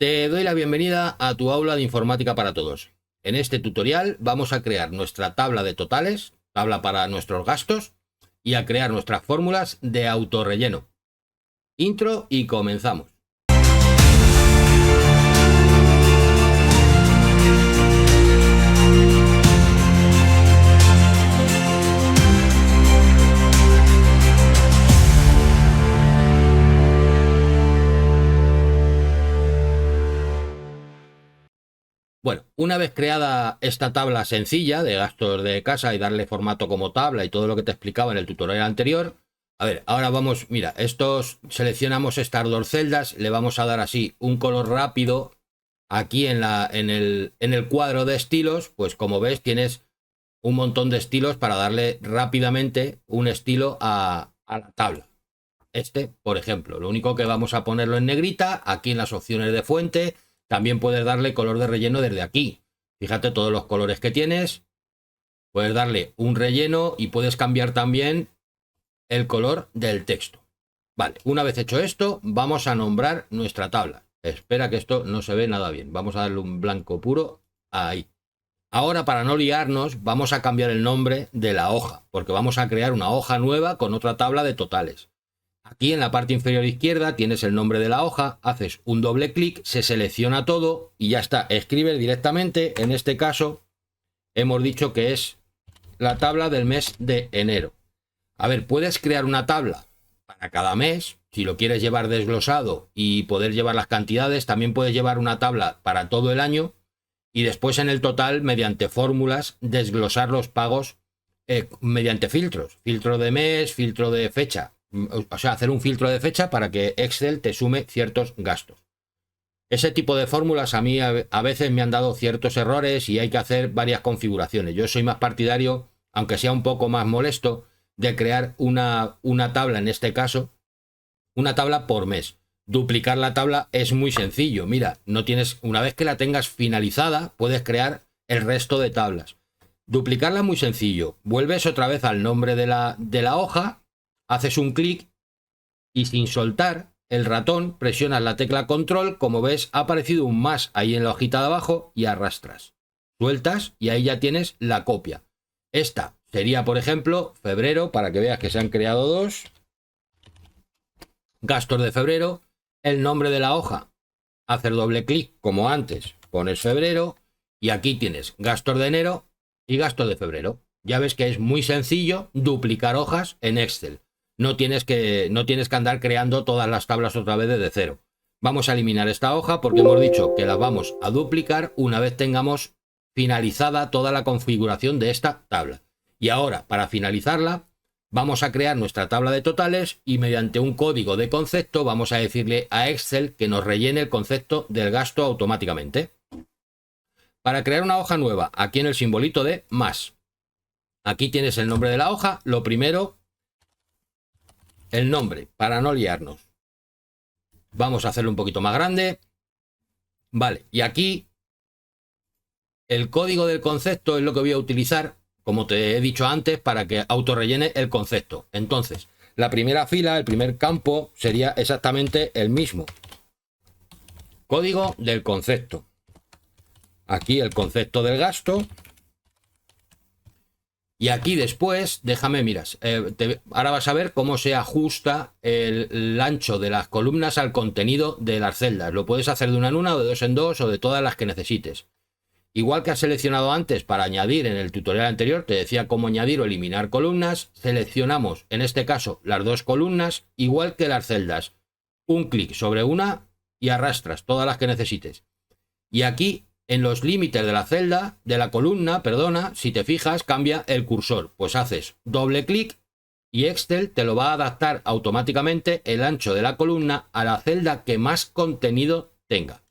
Te doy la bienvenida a tu aula de informática para todos. En este tutorial vamos a crear nuestra tabla de totales, tabla para nuestros gastos, y a crear nuestras fórmulas de autorrelleno. Intro y comenzamos. Bueno, una vez creada esta tabla sencilla de gastos de casa y darle formato como tabla y todo lo que te explicaba en el tutorial anterior, a ver, ahora vamos, mira, seleccionamos estas dos celdas, le vamos a dar así un color rápido. Aquí en el cuadro de estilos, pues como ves tienes un montón de estilos para darle rápidamente un estilo a la tabla. Por ejemplo, lo único que vamos a ponerlo en negrita, aquí en las opciones de fuente. También puedes darle color de relleno desde aquí. Fíjate todos los colores que tienes. Puedes darle un relleno y puedes cambiar también el color del texto. Vale, una vez hecho esto, vamos a nombrar nuestra tabla. Espera que esto no se ve nada bien. Vamos a darle un blanco puro ahí. Ahora, para no liarnos, vamos a cambiar el nombre de la hoja, porque vamos a crear una hoja nueva con otra tabla de totales. Aquí en la parte inferior izquierda tienes el nombre de la hoja, haces un doble clic, se selecciona todo y ya está. Escribes directamente, en este caso hemos dicho que es la tabla del mes de enero. A ver, puedes crear una tabla para cada mes, si lo quieres llevar desglosado y poder llevar las cantidades, también puedes llevar una tabla para todo el año y después en el total, mediante fórmulas, desglosar los pagos mediante filtros. Filtro de mes, filtro de fecha. O sea, hacer un filtro de fecha para que Excel te sume ciertos gastos. Ese tipo de fórmulas a mí a veces me han dado ciertos errores y hay que hacer varias configuraciones. Yo soy más partidario, aunque sea un poco más molesto, de crear una tabla, en este caso, una tabla por mes. Duplicar la tabla es muy sencillo. Mira, una vez que la tengas finalizada, puedes crear el resto de tablas. Duplicarla es muy sencillo. Vuelves otra vez al nombre de la hoja, haces un clic y sin soltar el ratón presionas la tecla control. Como ves, ha aparecido un más ahí en la hojita de abajo y arrastras. Sueltas y ahí ya tienes la copia. Esta sería, por ejemplo, febrero, para que veas que se han creado dos. Gastos de febrero, el nombre de la hoja. Hacer doble clic como antes, pones febrero y aquí tienes gastos de enero y gastos de febrero. Ya ves que es muy sencillo duplicar hojas en Excel. No tienes que andar creando todas las tablas otra vez desde cero. Vamos a eliminar esta hoja porque hemos dicho que la vamos a duplicar una vez tengamos finalizada toda la configuración de esta tabla. Y ahora, para finalizarla, vamos a crear nuestra tabla de totales y mediante un código de concepto vamos a decirle a Excel que nos rellene el concepto del gasto automáticamente. Para crear una hoja nueva, aquí en el simbolito de más. Aquí tienes el nombre de la hoja. Lo primero, el nombre, para no liarnos. Vamos a hacerlo un poquito más grande. Vale, y aquí el código del concepto es lo que voy a utilizar, como te he dicho antes, para que autorrellene el concepto. Entonces, la primera fila, el primer campo, sería exactamente el mismo. Código del concepto. Aquí el concepto del gasto. Y aquí después, déjame, miras, ahora vas a ver cómo se ajusta el ancho de las columnas al contenido de las celdas. Lo puedes hacer de una en una, o de dos en dos, o de todas las que necesites. Igual que has seleccionado antes para añadir en el tutorial anterior, te decía cómo añadir o eliminar columnas. Seleccionamos, en este caso, las dos columnas, igual que las celdas. Un clic sobre una y arrastras todas las que necesites. Y aquí, en los límites de la celda, de la columna, perdona, si te fijas, cambia el cursor. Pues haces doble clic y Excel te lo va a adaptar automáticamente el ancho de la columna a la celda que más contenido tenga.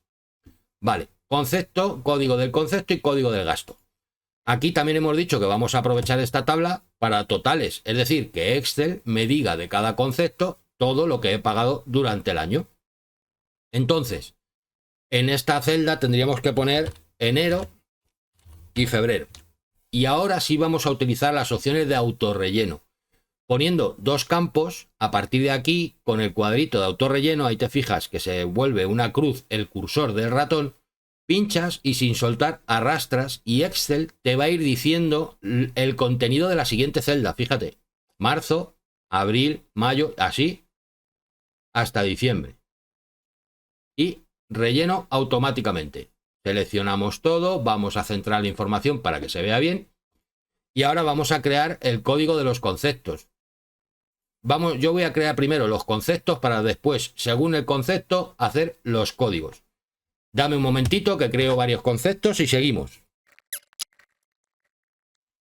Vale, concepto, código del concepto y código del gasto. Aquí también hemos dicho que vamos a aprovechar esta tabla para totales, es decir, que Excel me diga de cada concepto todo lo que he pagado durante el año. Entonces, en esta celda tendríamos que poner enero y febrero. Y ahora sí vamos a utilizar las opciones de autorrelleno. poniendo dos campos. A partir de aquí, con el cuadrito de autorrelleno, ahí te fijas que se vuelve una cruz el cursor del ratón, pinchas y sin soltar arrastras y Excel te va a ir diciendo el contenido de la siguiente celda. Fíjate, marzo, abril, mayo, así hasta diciembre. Y relleno automáticamente. Seleccionamos todo, vamos a centrar la información para que se vea bien. Y ahora vamos a crear el código de los conceptos. Yo voy a crear primero los conceptos para después, según el concepto, hacer los códigos. Dame un momentito que creo varios conceptos y seguimos.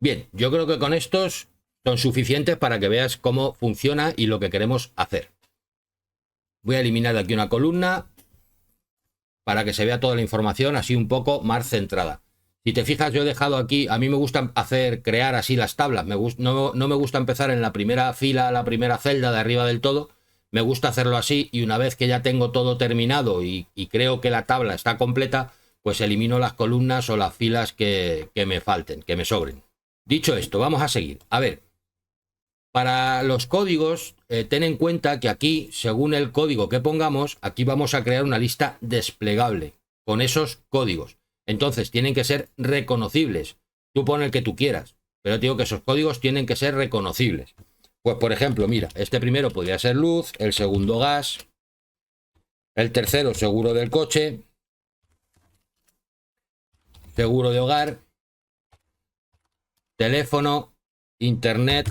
Bien, yo creo que con estos son suficientes para que veas cómo funciona y lo que queremos hacer. Voy a eliminar de aquí una columna para que se vea toda la información así un poco más centrada. Si te fijas, yo he dejado aquí, a mí me gusta crear así las tablas. No me gusta empezar en la primera fila, la primera celda de arriba del todo. Me gusta hacerlo así y una vez que ya tengo todo terminado y creo que la tabla está completa, pues elimino las columnas o las filas que me falten, que me sobren. Dicho esto, vamos a seguir. A ver, para los códigos, ten en cuenta que aquí, según el código que pongamos, aquí vamos a crear una lista desplegable con esos códigos. Entonces tienen que ser reconocibles. Tú pon el que tú quieras, pero te digo que esos códigos tienen que ser reconocibles. Pues por ejemplo, mira, este primero podría ser luz, el segundo gas, el tercero seguro del coche, seguro de hogar, teléfono, internet,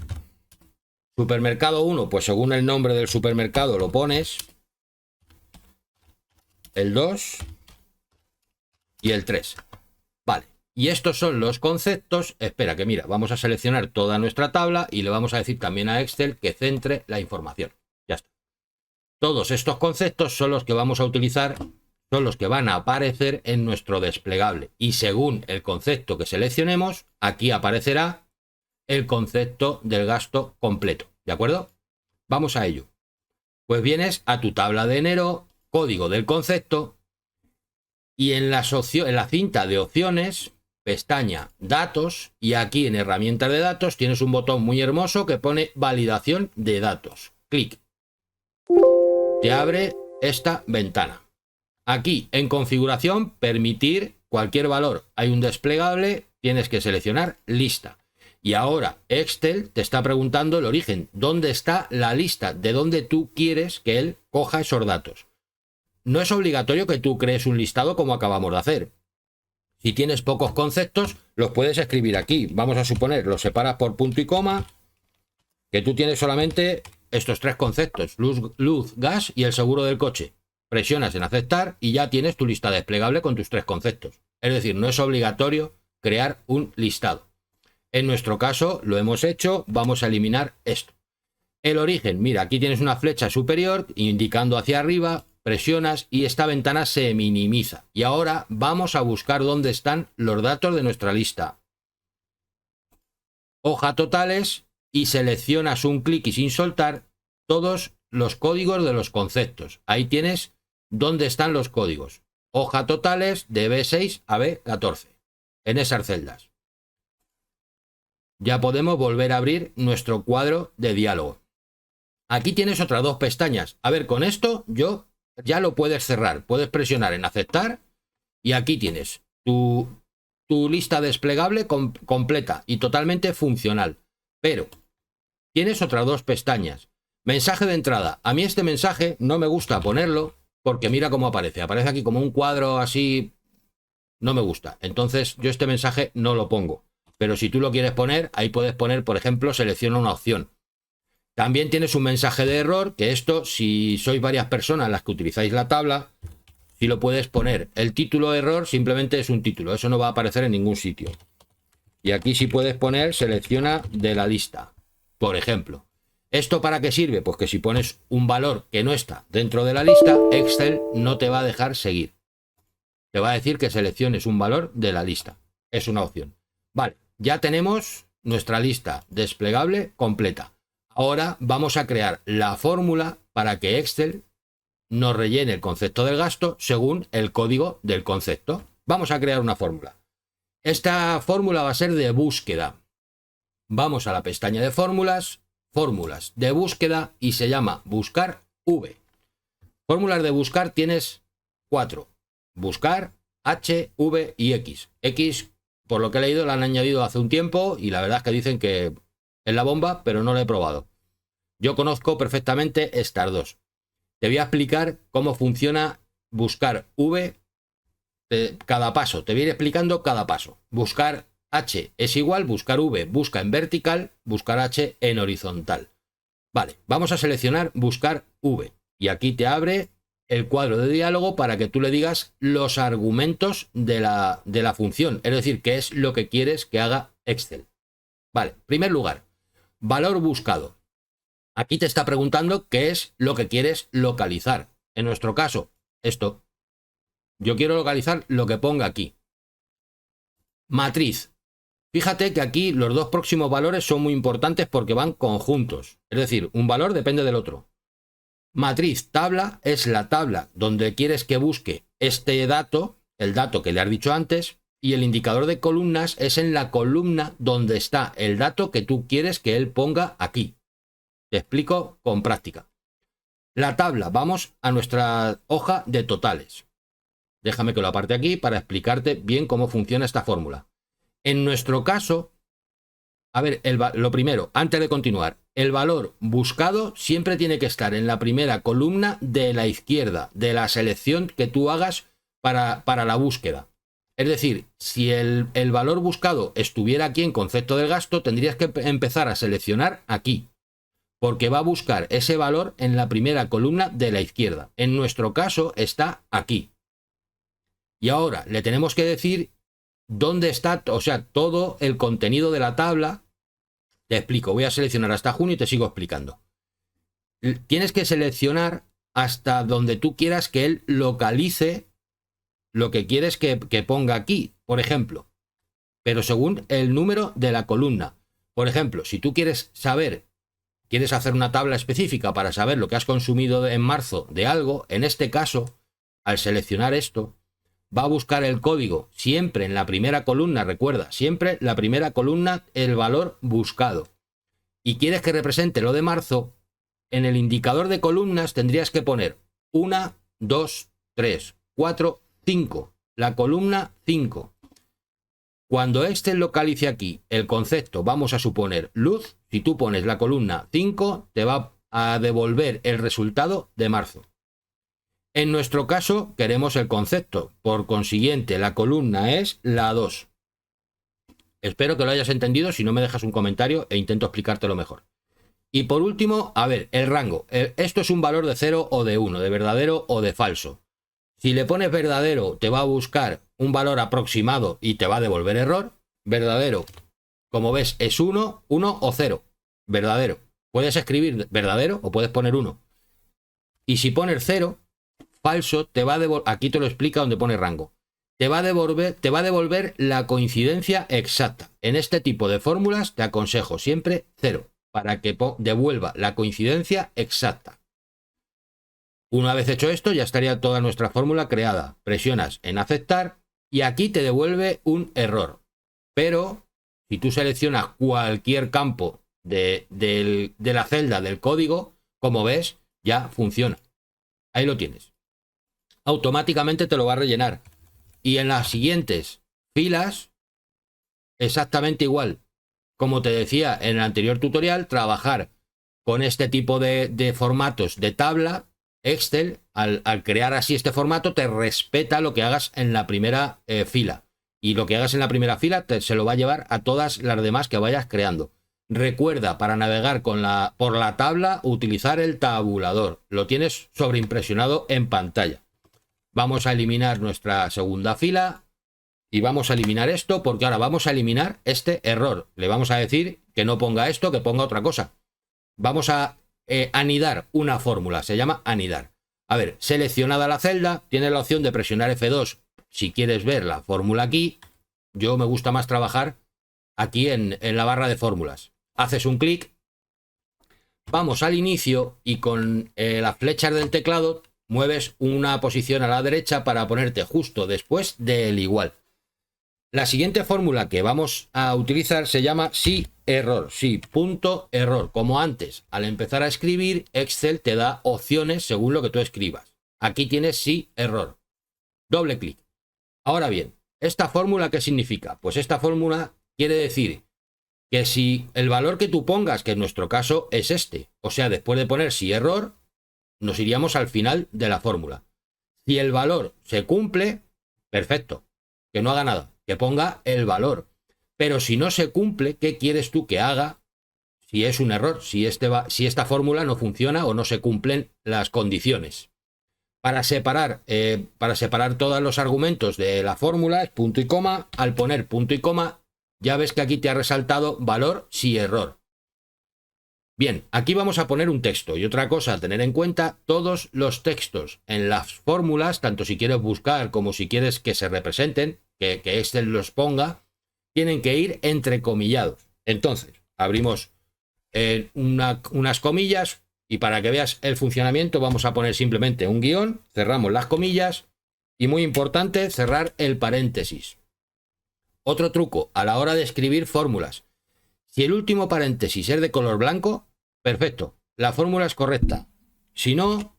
supermercado 1, pues según el nombre del supermercado lo pones, el 2 y el 3. Vale, y estos son los conceptos. Espera que mira, vamos a seleccionar toda nuestra tabla y le vamos a decir también a Excel que centre la información. Ya está. Todos estos conceptos son los que vamos a utilizar, son los que van a aparecer en nuestro desplegable. Y según el concepto que seleccionemos, aquí aparecerá el concepto del gasto completo. ¿De acuerdo? Vamos a ello. Pues vienes a tu tabla de enero, código del concepto, y en la cinta de opciones, pestaña datos, y aquí en herramientas de datos tienes un botón muy hermoso que pone validación de datos. Clic. Te abre esta ventana. Aquí en configuración, permitir cualquier valor. Hay un desplegable, tienes que seleccionar lista. Y ahora Excel te está preguntando el origen. ¿Dónde está la lista? ¿De dónde tú quieres que él coja esos datos? No es obligatorio que tú crees un listado como acabamos de hacer. Si tienes pocos conceptos, los puedes escribir aquí. Vamos a suponer, los separas por punto y coma, que tú tienes solamente estos tres conceptos, luz, gas y el seguro del coche. Presionas en aceptar y ya tienes tu lista desplegable con tus tres conceptos. Es decir, no es obligatorio crear un listado. En nuestro caso lo hemos hecho, vamos a eliminar esto. El origen, mira, aquí tienes una flecha superior indicando hacia arriba, presionas y esta ventana se minimiza. Y ahora vamos a buscar dónde están los datos de nuestra lista. Hoja totales y seleccionas un clic y sin soltar todos los códigos de los conceptos. Ahí tienes dónde están los códigos. Hoja totales de B6 a B14 en esas celdas. Ya podemos volver a abrir nuestro cuadro de diálogo. Aquí tienes otras dos pestañas. A ver, con esto ya lo puedes cerrar. Puedes presionar en aceptar y aquí tienes tu lista desplegable completa y totalmente funcional. Pero tienes otras dos pestañas. Mensaje de entrada. A mí este mensaje no me gusta ponerlo porque mira cómo aparece. Aparece aquí como un cuadro así. No me gusta. Entonces yo este mensaje no lo pongo. Pero si tú lo quieres poner, ahí puedes poner, por ejemplo, selecciona una opción. También tienes un mensaje de error, que esto, si sois varias personas las que utilizáis la tabla, si lo puedes poner. El título error simplemente es un título, eso no va a aparecer en ningún sitio. Y aquí sí puedes poner selecciona de la lista, por ejemplo. ¿Esto para qué sirve? Pues que si pones un valor que no está dentro de la lista, Excel no te va a dejar seguir. Te va a decir que selecciones un valor de la lista. Es una opción. Vale, ya tenemos nuestra lista desplegable completa. Ahora vamos a crear la fórmula para que Excel nos rellene el concepto del gasto según el código del concepto. Vamos a crear una fórmula. Esta fórmula va a ser de búsqueda. Vamos a la pestaña de fórmulas, fórmulas de búsqueda y se llama buscar V. Fórmulas de buscar tienes 4. Buscar, H, V y X. X, por lo que he leído, la han añadido hace un tiempo y la verdad es que dicen que es la bomba, pero no la he probado. Yo conozco perfectamente estas dos. Te voy a explicar cómo funciona buscar V cada paso. Te voy a ir explicando cada paso. Buscar H es igual, buscar V busca en vertical, buscar H en horizontal. Vale, vamos a seleccionar buscar V. Y aquí te abre el cuadro de diálogo para que tú le digas los argumentos de la función. Es decir, qué es lo que quieres que haga Excel. Vale, en primer lugar, valor buscado. Aquí te está preguntando qué es lo que quieres localizar. En nuestro caso, esto. Yo quiero localizar lo que ponga aquí. Matriz. Fíjate que aquí los dos próximos valores son muy importantes porque van conjuntos. Es decir, un valor depende del otro. Matriz, tabla, es la tabla donde quieres que busque este dato, el dato que le has dicho antes, y el indicador de columnas es en la columna donde está el dato que tú quieres que él ponga aquí. Te explico con práctica. La tabla, vamos a nuestra hoja de totales. Déjame que lo aparte aquí para explicarte bien cómo funciona esta fórmula. En nuestro caso, a ver, lo primero, antes de continuar, el valor buscado siempre tiene que estar en la primera columna de la izquierda, de la selección que tú hagas para la búsqueda. Es decir, si el valor buscado estuviera aquí en concepto del gasto, tendrías que empezar a seleccionar aquí, porque va a buscar ese valor en la primera columna de la izquierda. En nuestro caso está aquí. Y ahora le tenemos que decir dónde está, o sea, todo el contenido de la tabla. Te explico, voy a seleccionar hasta junio y te sigo explicando. Tienes que seleccionar hasta donde tú quieras que él localice lo que quieres que ponga aquí, por ejemplo, pero según el número de la columna. Por ejemplo, si tú quieres hacer una tabla específica para saber lo que has consumido en marzo de algo, en este caso, al seleccionar esto, va a buscar el código siempre en la primera columna, recuerda, siempre la primera columna, el valor buscado. Y quieres que represente lo de marzo, en el indicador de columnas tendrías que poner 1, 2, 3, 4, 5, la columna 5. Cuando Excel localice aquí el concepto, vamos a suponer luz, si tú pones la columna 5, te va a devolver el resultado de marzo. En nuestro caso queremos el concepto, por consiguiente la columna es la 2. Espero que lo hayas entendido, si no me dejas un comentario e intento explicártelo mejor. Y por último, a ver, el rango. Esto es un valor de 0 o de 1, de verdadero o de falso. Si le pones verdadero, te va a buscar un valor aproximado y te va a devolver error. Verdadero, como ves, es 1, 1 o 0. Verdadero. Puedes escribir verdadero o puedes poner 1. Y si pones 0, falso, te va a devolver, aquí te lo explica donde pone rango. Te va a devolver la coincidencia exacta. En este tipo de fórmulas te aconsejo siempre 0, para que devuelva la coincidencia exacta. Una vez hecho esto, ya estaría toda nuestra fórmula creada. Presionas en aceptar y aquí te devuelve un error. Pero si tú seleccionas cualquier campo de la celda del código, como ves, ya funciona. Ahí lo tienes. Automáticamente te lo va a rellenar. Y en las siguientes filas, exactamente igual. Como te decía en el anterior tutorial, trabajar con este tipo de formatos de tabla, Excel, al crear así este formato, te respeta lo que hagas en la primera fila. Y lo que hagas en la primera fila se lo va a llevar a todas las demás que vayas creando. Recuerda, para navegar por la tabla, utilizar el tabulador. Lo tienes sobreimpresionado en pantalla. Vamos a eliminar nuestra segunda fila y vamos a eliminar esto porque ahora vamos a eliminar este error. Le vamos a decir que no ponga esto, que ponga otra cosa. Vamos a anidar una fórmula, se llama anidar. A ver, seleccionada la celda, tienes la opción de presionar F2 si quieres ver la fórmula aquí. Yo me gusta más trabajar aquí en la barra de fórmulas. Haces un clic, vamos al inicio y con las flechas del teclado mueves una posición a la derecha para ponerte justo después del igual. La siguiente fórmula que vamos a utilizar se llama sí error, sí punto error. Como antes, al empezar a escribir, Excel te da opciones según lo que tú escribas. Aquí tienes sí error. Doble clic. Ahora bien, ¿esta fórmula qué significa? Pues esta fórmula quiere decir que si el valor que tú pongas, que en nuestro caso es este, o sea, después de poner sí error, nos iríamos al final de la fórmula. Si el valor se cumple, perfecto, que no haga nada, que ponga el valor. Pero si no se cumple, ¿qué quieres tú que haga si es un error? Si esta fórmula no funciona o no se cumplen las condiciones. Para separar todos los argumentos de la fórmula es punto y coma. Al poner punto y coma, ya ves que aquí te ha resaltado valor si error. Bien, aquí vamos a poner un texto y otra cosa a tener en cuenta, todos los textos en las fórmulas, tanto si quieres buscar como si quieres que se representen, que Excel los ponga, tienen que ir entrecomillados. Entonces, abrimos unas comillas y para que veas el funcionamiento vamos a poner simplemente un guión, cerramos las comillas y muy importante, cerrar el paréntesis. Otro truco a la hora de escribir fórmulas. Si el último paréntesis es de color blanco, perfecto, la fórmula es correcta. Si no,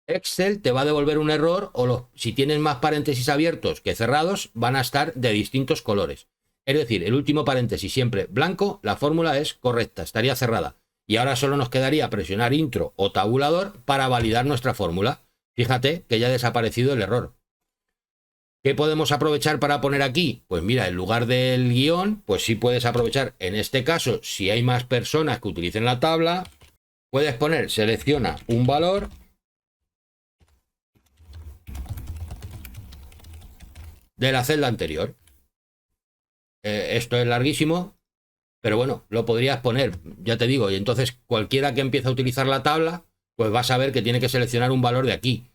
Excel te va a devolver un error o si tienes más paréntesis abiertos que cerrados, van a estar de distintos colores. Es decir, el último paréntesis siempre blanco, la fórmula es correcta, estaría cerrada. Y ahora solo nos quedaría presionar intro o tabulador para validar nuestra fórmula. Fíjate que ya ha desaparecido el error. ¿Qué podemos aprovechar para poner aquí? Pues mira, en lugar del guión, pues sí puedes aprovechar, en este caso, si hay más personas que utilicen la tabla, puedes poner, selecciona un valor de la celda anterior. Esto es larguísimo, pero bueno, lo podrías poner, ya te digo, y entonces cualquiera que empiece a utilizar la tabla, pues va a saber que tiene que seleccionar un valor de aquí.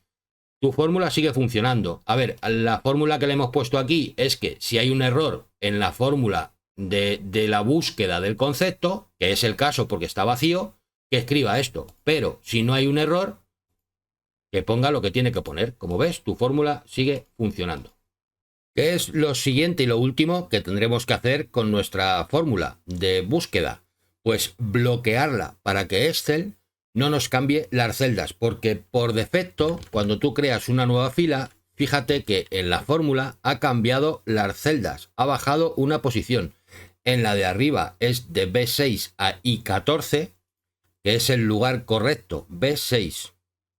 Tu fórmula sigue funcionando. A ver, la fórmula que le hemos puesto aquí es que si hay un error en la fórmula de la búsqueda del concepto, que es el caso porque está vacío, que escriba esto. Pero si no hay un error, que ponga lo que tiene que poner. Como ves, tu fórmula sigue funcionando. ¿Qué es lo siguiente y lo último que tendremos que hacer con nuestra fórmula de búsqueda? Pues bloquearla para que Excel no nos cambie las celdas, porque por defecto, cuando tú creas una nueva fila, fíjate que en la fórmula ha cambiado las celdas, ha bajado una posición. En la de arriba es de B6 a I14, que es el lugar correcto, B6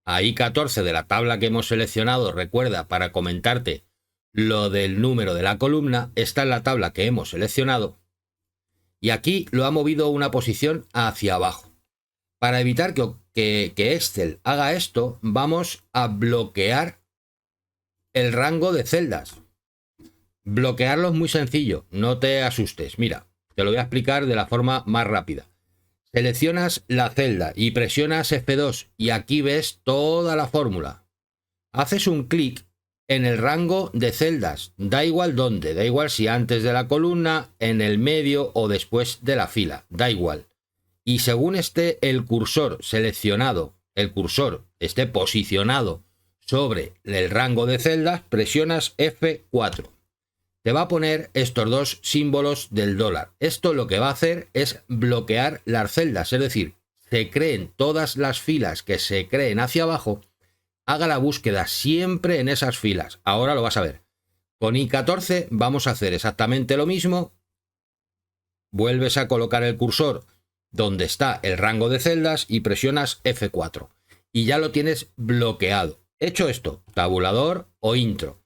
a I14 de la tabla que hemos seleccionado. Recuerda, para comentarte lo del número de la columna, está en la tabla que hemos seleccionado y aquí lo ha movido una posición hacia abajo. Para evitar que Excel haga esto, vamos a bloquear el rango de celdas. Bloquearlo es muy sencillo, no te asustes. Mira, te lo voy a explicar de la forma más rápida. Seleccionas la celda y presionas F2 y aquí ves toda la fórmula. Haces un clic en el rango de celdas, da igual dónde, da igual si antes de la columna, en el medio o después de la fila, da igual. Y según esté el cursor seleccionado, el cursor esté posicionado sobre el rango de celdas, presionas F4. Te va a poner estos dos símbolos del dólar. Esto lo que va a hacer es bloquear las celdas, es decir, se creen todas las filas que se creen hacia abajo, haga la búsqueda siempre en esas filas. Ahora lo vas a ver. Con I14 vamos a hacer exactamente lo mismo. Vuelves a colocar el cursor donde está el rango de celdas y presionas F4 y ya lo tienes bloqueado. Hecho esto, tabulador o intro,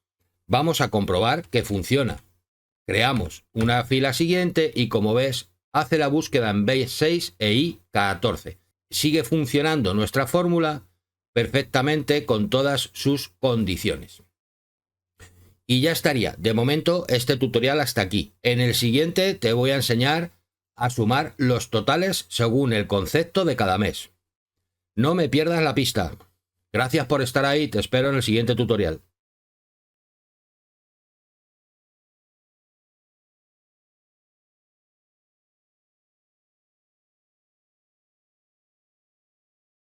vamos a comprobar que funciona. Creamos una fila siguiente y como ves hace la búsqueda en B6 e I14. Sigue funcionando nuestra fórmula perfectamente con todas sus condiciones. Y ya estaría. De momento este tutorial hasta aquí. En el siguiente te voy a enseñar a sumar los totales según el concepto de cada mes. No me pierdas la pista. Gracias por estar ahí, te espero en el siguiente tutorial.